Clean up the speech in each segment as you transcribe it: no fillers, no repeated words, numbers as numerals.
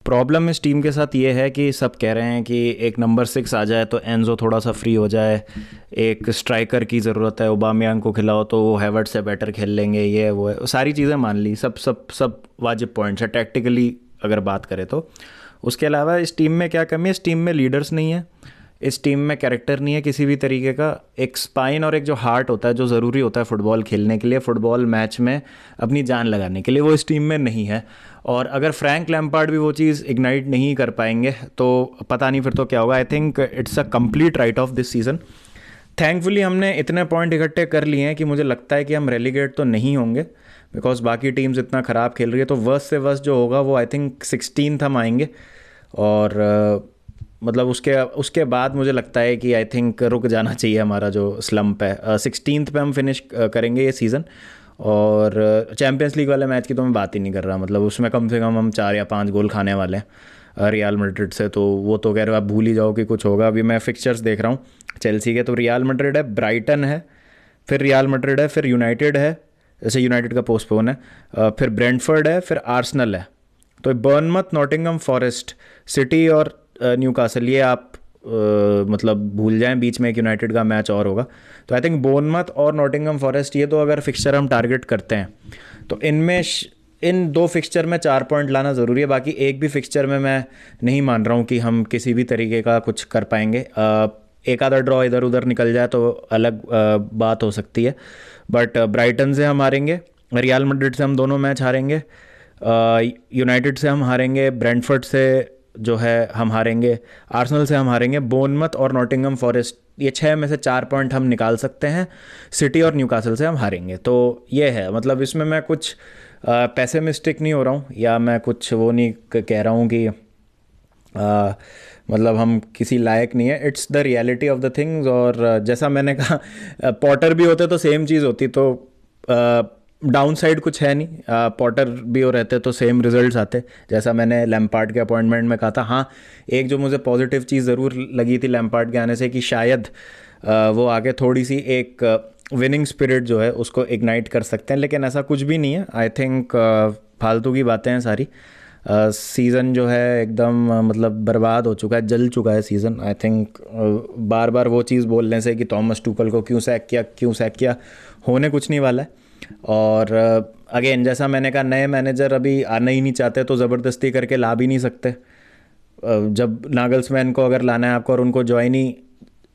Problem इस team के साथ ये है कि सब कह रहे हैं कि एक नंबर 6 आ जाए तो एनजो थोड़ा सा फ्री हो जाए, एक स्ट्राइकर की ज़रूरत है, ओबामयांग को खिलाओ तो वो हैवर्ट से बेटर खेल लेंगे, ये वो है, सारी चीज़ें मान ली, सब सब सब वाजिब पॉइंट्स है टैक्टिकली अगर बात करें तो। उसके अलावा इस टीम में क्या कमी है, इस टीम में लीडर्स नहीं है, इस टीम में कैरेक्टर नहीं है किसी भी तरीके का। एक स्पाइन और एक जो हार्ट होता है जो ज़रूरी होता है फुटबॉल खेलने के लिए, फुटबॉल मैच में अपनी जान लगाने के लिए, वो इस टीम में नहीं है। और अगर फ्रैंक लैम्पार्ड भी वो चीज़ इग्नाइट नहीं कर पाएंगे तो पता नहीं फिर तो क्या होगा। I think it's a complete right of this season. Thankfully हमने इतने पॉइंट इकट्ठे कर लिए हैं कि मुझे लगता है कि हम रेलीगेट तो नहीं होंगे, बिकॉज बाकी टीम्स इतना ख़राब खेल रही है। तो वर्स्ट से वर्स्ट जो होगा वो आई थिंक 16th हम आएंगे। और मतलब उसके उसके बाद मुझे लगता है कि आई थिंक रुक जाना चाहिए हमारा जो स्लम्प है। 16th पे हम फिनिश करेंगे ये सीज़न। और चैम्पियंस लीग वाले मैच की तो मैं बात ही नहीं कर रहा, मतलब उसमें कम से कम हम 4 या 5 गोल खाने वाले हैं रियल मैड्रिड से, तो वो तो कह रहे हो आप भूल ही जाओ कि कुछ होगा। अभी मैं फिक्चर्स देख रहा हूँ चेल्सी के, तो रियल मैड्रिड है, ब्राइटन है, फिर रियल मैड्रिड है, फिर यूनाइटेड है, जैसे यूनाइटेड का पोस्टपोन है, फिर ब्रेंटफोर्ड है, फिर आर्सेनल है। तो बर्नमथ, नॉटिंघम फॉरेस्ट, सिटी और न्यूकासल, ये आप मतलब भूल जाएं, बीच में एक यूनाइटेड का मैच और होगा। तो आई थिंक बोर्नमथ और नॉटिंघम फॉरेस्ट, ये तो अगर फिक्सचर हम टारगेट करते हैं तो इनमें इन 2 फिक्सचर में 4 पॉइंट लाना ज़रूरी है। बाकी एक भी फिक्सचर में मैं नहीं मान रहा हूँ कि हम किसी भी तरीके का कुछ कर पाएंगे। एक आधा ड्रॉ इधर उधर निकल जाए तो अलग बात हो सकती है, बट ब्राइटन से हम हारेंगे, रियल मैड्रिड से हम दोनों मैच हारेंगे, यूनाइटेड से हम हारेंगे, ब्रेंटफोर्ड से जो है हम हारेंगे, आर्सेनल से हम हारेंगे, बोर्नमथ और नॉटिंघम फॉरेस्ट, ये 6 में से 4 पॉइंट हम निकाल सकते हैं। सिटी और न्यूकासल से हम हारेंगे। तो ये है, मतलब इसमें मैं कुछ पैसिमिस्टिक नहीं हो रहा हूँ, या मैं कुछ वो नहीं कह रहा हूँ कि मतलब हम किसी लायक नहीं है। It's the reality of the things. और जैसा मैंने कहा, पॉटर भी होते तो सेम चीज़ होती, तो डाउन साइड कुछ है नहीं। पॉटर भी हो रहते तो सेम रिजल्ट्स आते, जैसा मैंने लैम्पार्ड के अपॉइंटमेंट में कहा था। हाँ, एक जो मुझे पॉजिटिव चीज़ ज़रूर लगी थी लैम्पार्ड के आने से, कि शायद वो आगे थोड़ी सी एक विनिंग स्पिरिट जो है उसको इग्नाइट कर सकते हैं, लेकिन ऐसा कुछ भी नहीं है। आई थिंक फालतू की बातें हैं सारी। सीज़न जो है एकदम मतलब बर्बाद हो चुका है, जल चुका है सीज़न। आई थिंक बार बार वो चीज़ बोलने से कि थॉमस टूकल को क्यों सैक किया, क्यों सैक किया, होने कुछ नहीं वाला है। और अगेन जैसा मैंने कहा, नए मैनेजर अभी आना ही नहीं चाहते तो ज़बरदस्ती करके ला भी नहीं सकते। जब नागल्समैन को अगर लाना है आपको और उनको ज्वाइन ही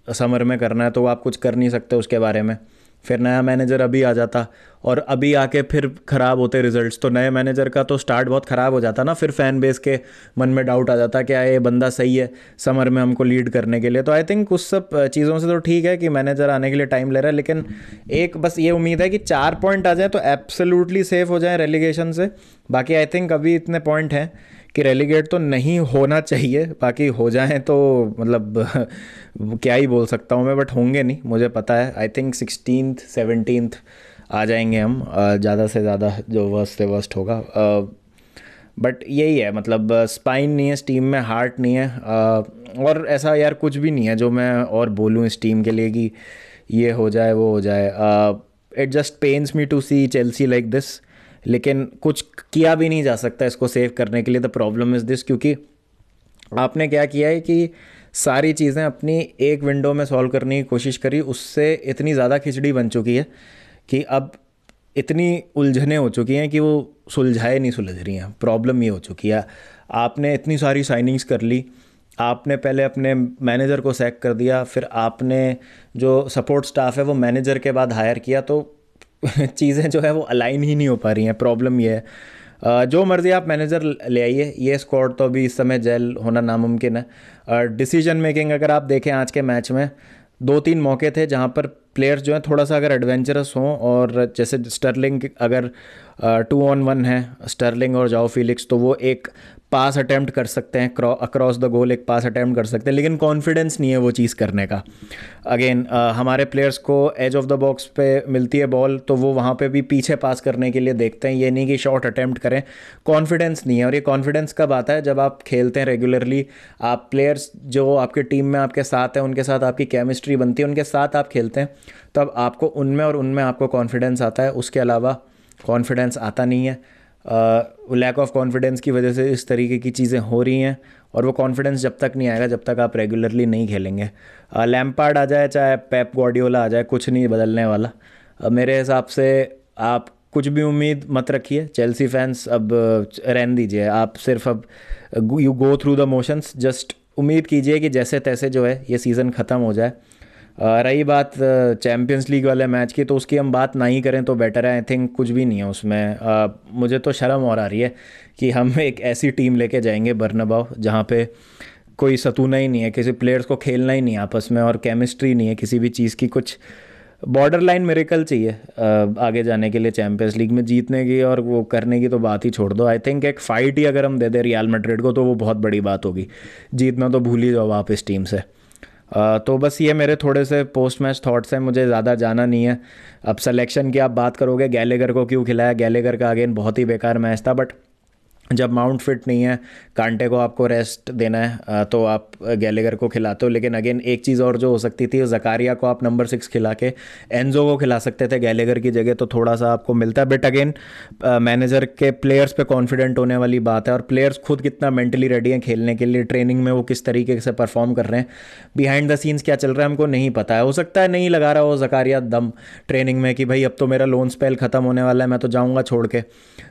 समर में करना है तो आप कुछ कर नहीं सकते उसके बारे में। फिर नया मैनेजर अभी आ जाता और अभी आके फिर ख़राब होते रिजल्ट्स, तो नए मैनेजर का तो स्टार्ट बहुत ख़राब हो जाता ना। फिर फैन बेस के मन में डाउट आ जाता कि ये बंदा सही है समर में हमको लीड करने के लिए। तो आई थिंक उस सब चीज़ों से तो ठीक है कि मैनेजर आने के लिए टाइम ले रहा है, लेकिन एक बस ये उम्मीद है कि 4 पॉइंट आ जाए तो एब्सोल्युटली सेफ हो जाए रेलीगेशन से। बाकी आई थिंक अभी इतने पॉइंट हैं कि रेलीगेट तो नहीं होना चाहिए, बाकी हो जाएं तो मतलब क्या ही बोल सकता हूँ मैं, बट होंगे नहीं मुझे पता है। आई थिंक 16th 17th आ जाएंगे हम, ज़्यादा से ज़्यादा जो वर्स्ट से वर्स्ट होगा। बट यही है, मतलब स्पाइन नहीं है इस टीम में, हार्ट नहीं है, और ऐसा यार कुछ भी नहीं है जो मैं और बोलूँ इस टीम के लिए कि ये हो जाए वो हो जाए। It just pains me to see Chelsea like this, लेकिन कुछ किया भी नहीं जा सकता इसको सेव करने के लिए। द प्रॉब्लम इज़ दिस, क्योंकि आपने क्या किया है कि सारी चीज़ें अपनी एक विंडो में सॉल्व करने की कोशिश करी, उससे इतनी ज़्यादा खिचड़ी बन चुकी है कि अब इतनी उलझनें हो चुकी हैं कि वो सुलझाए नहीं सुलझ रही हैं। प्रॉब्लम ये हो चुकी है, आपने इतनी सारी साइनिंग्स कर ली, आपने पहले अपने मैनेजर को सैक कर दिया, फिर आपने जो सपोर्ट स्टाफ है वो मैनेजर के बाद हायर किया, तो चीज़ें जो है वो अलाइन ही नहीं हो पा रही हैं। प्रॉब्लम ये है, जो मर्ज़ी आप मैनेजर ले आइए, ये स्क्वाड तो अभी इस समय जेल होना नामुमकिन है। डिसीजन मेकिंग अगर आप देखें आज के मैच में, 2-3 मौके थे जहाँ पर प्लेयर्स जो हैं थोड़ा सा अगर एडवेंचरस हों, और जैसे स्टर्लिंग अगर 2-on-1 है स्टर्लिंग और जाओ फिलिक्स, तो वो एक पास अटैम्प्ट कर सकते हैं, अक्रॉस द गोल एक पास अटैम्प्ट कर सकते हैं, लेकिन कॉन्फिडेंस नहीं है वो चीज़ करने का। अगेन हमारे प्लेयर्स को एज ऑफ द बॉक्स पे मिलती है बॉल तो वो वहाँ पे भी पीछे पास करने के लिए देखते हैं, ये नहीं कि शॉट अटैम्प्ट करें। कॉन्फिडेंस नहीं है, और ये कॉन्फिडेंस कब आता है, जब आप खेलते हैं रेगुलरली, आप प्लेयर्स जो आपके टीम में आपके साथ हैं उनके साथ आपकी केमिस्ट्री बनती है, उनके साथ आप खेलते हैं, तब आपको उनमें और उनमें आपको कॉन्फिडेंस आता है। उसके अलावा कॉन्फिडेंस आता नहीं है। लैक ऑफ कॉन्फिडेंस की वजह से इस तरीके की चीज़ें हो रही हैं, और वो कॉन्फिडेंस जब तक नहीं आएगा जब तक आप रेगुलरली नहीं खेलेंगे। लैम्पार्ड आ जाए चाहे पेप गार्डियोला आ जाए, कुछ नहीं बदलने वाला मेरे हिसाब से। आप कुछ भी उम्मीद मत रखिए चेल्सी फैंस, अब रहने दीजिए। आप सिर्फ अब you go through the motions, just उम्मीद कीजिए कि जैसे तैसे जो है ये सीज़न ख़त्म हो जाए। रही बात चैम्पियंस लीग वाले मैच की, तो उसकी हम बात ना ही करें तो बेटर है। आई थिंक कुछ भी नहीं है उसमें। मुझे तो शर्म और आ रही है कि हम एक ऐसी टीम लेके जाएंगे बर्नाबाउ जहाँ पे कोई सतूना ही नहीं है, किसी प्लेयर्स को खेलना ही नहीं है आपस में, और केमिस्ट्री नहीं है किसी भी चीज़ की। कुछ बॉर्डर लाइन मेरेकल चाहिए आगे जाने के लिए चैम्पियंस लीग में जीतने की, और वो करने की तो बात ही छोड़ दो। आई थिंक एक फ़ाइट ही अगर हम दे दें रियल मैड्रिड को तो वो बहुत बड़ी बात होगी। जीतना तो भूल ही जाओ आप इस टीम से। तो बस ये मेरे थोड़े से पोस्ट मैच थॉट्स हैं, मुझे ज़्यादा जाना नहीं है। अब सिलेक्शन की आप बात करोगे, गैलेगर को क्यों खिलाया, गैलेगर का अगेन बहुत ही बेकार मैच था, बट जब माउंट फिट नहीं है, कांटे को आपको रेस्ट देना है, तो आप गैलेगर को खिलाते हो। लेकिन अगेन एक चीज़ और जो हो सकती थी, जकारिया को आप नंबर 6 खिला के एनजो को खिला सकते थे गैलेगर की जगह, तो थोड़ा सा आपको मिलता है। बट अगेन मैनेजर के प्लेयर्स पे कॉन्फिडेंट होने वाली बात है, और प्लेयर्स खुद कितना मेंटली रेडी हैं खेलने के लिए, ट्रेनिंग में वो किस तरीके से परफॉर्म कर रहे हैं, बिहाइंड द सीन्स क्या चल रहा है हमको नहीं पता है। हो सकता है नहीं लगा रहा हो जकारिया दम ट्रेनिंग में कि भाई अब तो मेरा लोन स्पेल ख़त्म होने वाला है, मैं तो जाऊँगा छोड़ के।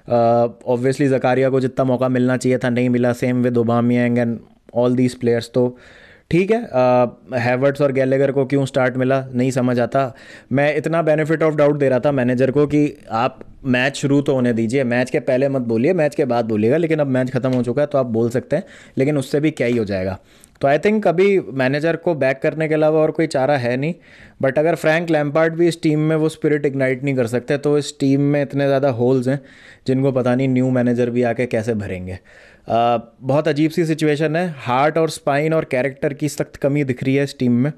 ऑब्वियसली जकारिया को जितना मौका मिलना चाहिए था नहीं मिला, same with Aubameyang and all these players. तो ठीक है, हैवर्ट्स और गैलेगर को क्यों स्टार्ट मिला नहीं समझ आता। मैं इतना बेनिफिट ऑफ डाउट दे रहा था मैनेजर को कि आप मैच शुरू तो होने दीजिए, मैच के पहले मत बोलिए, मैच के बाद बोलिएगा। लेकिन अब मैच ख़त्म हो चुका है तो आप बोल सकते हैं, लेकिन उससे भी क्या ही हो जाएगा। तो आई थिंक अभी मैनेजर को बैक करने के अलावा और कोई चारा है नहीं। बट अगर फ्रैंक लैम्पार्ड भी इस टीम में वो स्पिरिट इग्नाइट नहीं कर सकते, तो इस टीम में इतने ज़्यादा होल्स हैं जिनको पता नहीं न्यू मैनेजर भी आके कैसे भरेंगे। बहुत अजीब सी सिचुएशन है, हार्ट और स्पाइन और कैरेक्टर की सख्त कमी दिख रही है इस टीम में,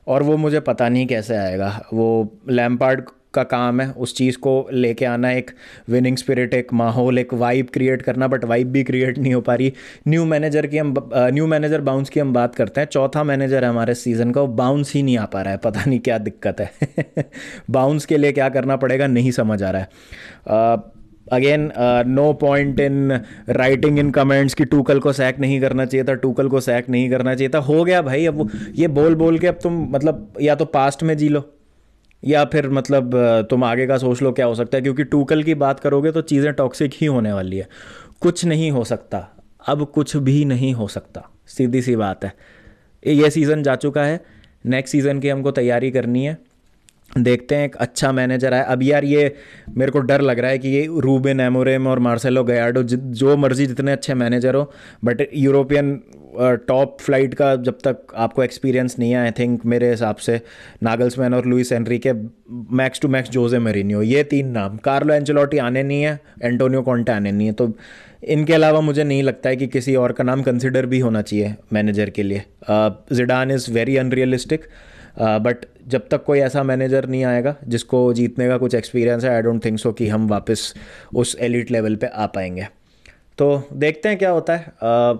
और वो मुझे पता नहीं कैसे आएगा। वो लैम्पार्ड का काम है उस चीज़ को लेके आना, एक विनिंग स्पिरिट, एक माहौल, एक वाइब क्रिएट करना, बट वाइब भी क्रिएट नहीं हो पा रही। न्यू मैनेजर बाउंस की हम बात करते हैं, चौथा मैनेजर है हमारे सीज़न का, वो बाउंस ही नहीं आ पा रहा है, पता नहीं क्या दिक्कत है। बाउंस के लिए क्या करना पड़ेगा नहीं समझ आ रहा है। Again no point in writing in comments कि टूकल को सैक नहीं करना चाहिए था, टूकल को सैक नहीं करना चाहिए था। हो गया भाई, अब ये बोल बोल के अब तुम मतलब या तो पास्ट में जी लो, या फिर मतलब तुम आगे का सोच लो क्या हो सकता है। क्योंकि टूकल की बात करोगे तो चीज़ें टॉक्सिक ही होने वाली है। कुछ नहीं हो सकता, अब कुछ भी नहीं हो सकता, सीधी सी बात है। ये सीज़न जा चुका है, नेक्स्ट सीज़न की हमको तैयारी करनी है। देखते हैं एक अच्छा मैनेजर आए। अब यार ये मेरे को डर लग रहा है कि ये रूबेन एमोरेम और मार्सेलो गयार्डो जो मर्जी जितने अच्छे मैनेजर हो, बट यूरोपियन टॉप फ्लाइट का जब तक आपको एक्सपीरियंस नहीं है, आई थिंक मेरे हिसाब से नागल्समैन और Luis Enrique, max to max Jose Mourinho, ये 3 नाम। कार्लो एंचेलोटी आने नहीं है, एंटोनियो कॉन्टे आने नहीं है, तो इनके अलावा मुझे नहीं लगता है कि किसी और का नाम कंसिडर भी होना चाहिए मैनेजर के लिए। Zidane is very unrealistic, but जब तक कोई ऐसा मैनेजर नहीं आएगा जिसको जीतने का कुछ एक्सपीरियंस है, आई डोंट थिंक सो कि हम वापस उस एलिट लेवल पे आ पाएंगे। तो देखते हैं क्या होता है।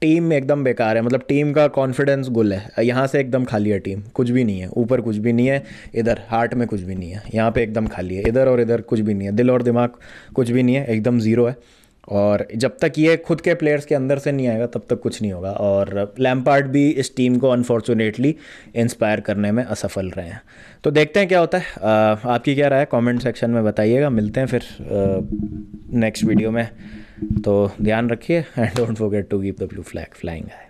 टीम एकदम बेकार है, मतलब टीम का कॉन्फिडेंस गुल है। यहाँ से एकदम खाली है टीम, कुछ भी नहीं है, ऊपर कुछ भी नहीं है, इधर हार्ट में कुछ भी नहीं है, यहाँ पे एकदम खाली है, इधर और इधर कुछ भी नहीं है, दिल और दिमाग कुछ भी नहीं है, एकदम ज़ीरो है। और जब तक ये खुद के प्लेयर्स के अंदर से नहीं आएगा तब तक कुछ नहीं होगा। और लैम्पार्ड भी इस टीम को अनफॉर्चुनेटली इंस्पायर करने में असफल रहे हैं। तो देखते हैं क्या होता है। आपकी क्या राय है कमेंट सेक्शन में बताइएगा। मिलते हैं फिर नेक्स्ट वीडियो में। तो ध्यान रखिए and don't forget to keep the blue flag flying high.